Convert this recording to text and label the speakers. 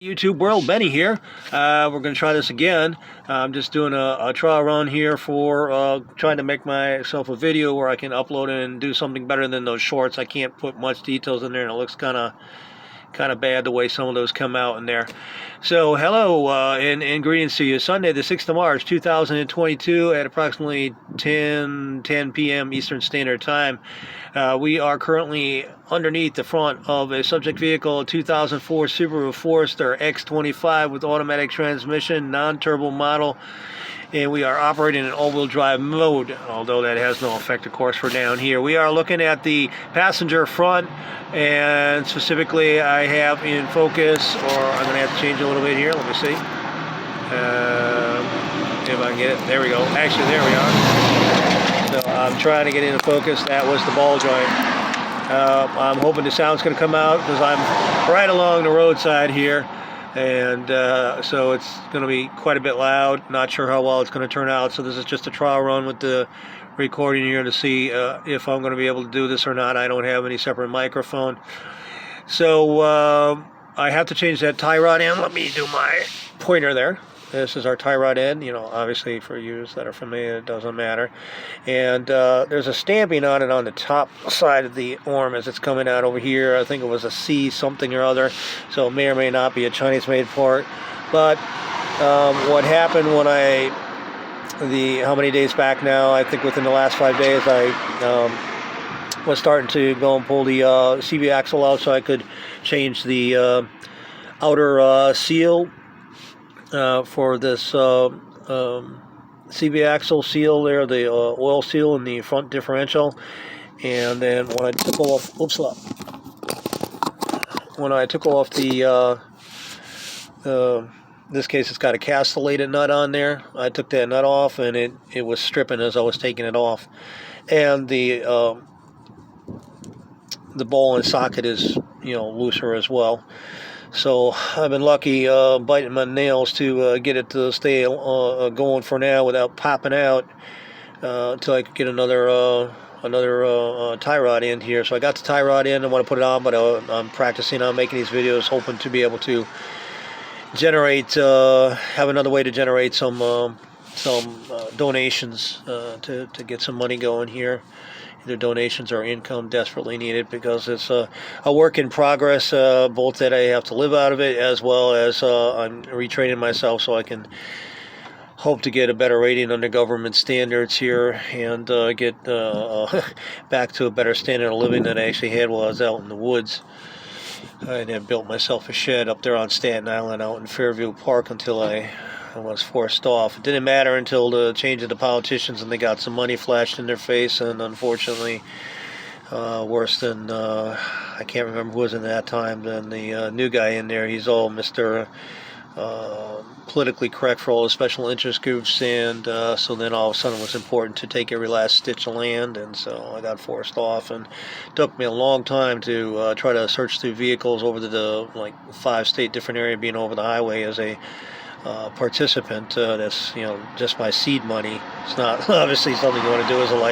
Speaker 1: YouTube world, Benny here. We're going to try this again. I'm just doing a trial run here for trying to make myself a video where I can upload it and do something better than those shorts. I can't put much details in there, and it looks kind of bad the way some of those come out in there. So hello and greetings to you. Sunday the 6th of March 2022 at approximately 10 p.m. Eastern Standard Time. We are currently underneath the front of a subject vehicle, a 2004 Subaru Forester X25 with automatic transmission, non-turbo model, and we are operating in all-wheel drive mode, although that has no effect, of course, for down here. We are looking at the passenger front, and specifically I have in focus, or I'm going to have to change a little bit here. Let me see. If I can get it. There we go. Actually, there we are. So I'm trying to get into focus. That was the ball joint. I'm hoping the sound's going to come out because I'm right along the roadside here, and so it's going to be quite a bit loud. Not sure how well it's going to turn out, so this is just a trial run with the recording here to see if I'm going to be able to do this or not. I don't have any separate microphone, so I have to change that tie rod in. Let me do my pointer there. This is our tie rod end. You know, obviously for you that are familiar, it doesn't matter. And there's a stamping on it on the top side of the arm as it's coming out over here. I think it was a C something or other, so it may or may not be a Chinese-made part. But what happened when how many days back now, I think within the last 5 days, I was starting to go and pull the CV axle out so I could change the outer seal for this CV axle seal there, the oil seal in the front differential. And then when I took off, the in this case it's got a castellated nut on there. I took that nut off, and it was stripping as I was taking it off, and the ball and socket is looser as well. So I've been lucky biting my nails to get it to stay going for now without popping out until I could get another tie rod in here. So I got the tie rod in. I want to put it on, but I'm practicing on making these videos, hoping to be able to generate, have another way to generate some donations to get some money going here. Either donations or income desperately needed, because it's a work in progress, both that I have to live out of it, as well as I'm retraining myself so I can hope to get a better rating under government standards here, and get back to a better standard of living than I actually had while I was out in the woods. I then built myself a shed up there on Staten Island out in Fairview Park until I was forced off. It didn't matter until the change of the politicians and they got some money flashed in their face, and unfortunately worse than I can't remember who was in that time than the new guy in there. He's all Mr. Politically correct for all the special interest groups, and so then all of a sudden it was important to take every last stitch of land, and so I got forced off, and it took me a long time to try to search through vehicles over the like 5-state different area, being over the highway as a participant. That's just my seed money. It's not obviously something you want to do as a life.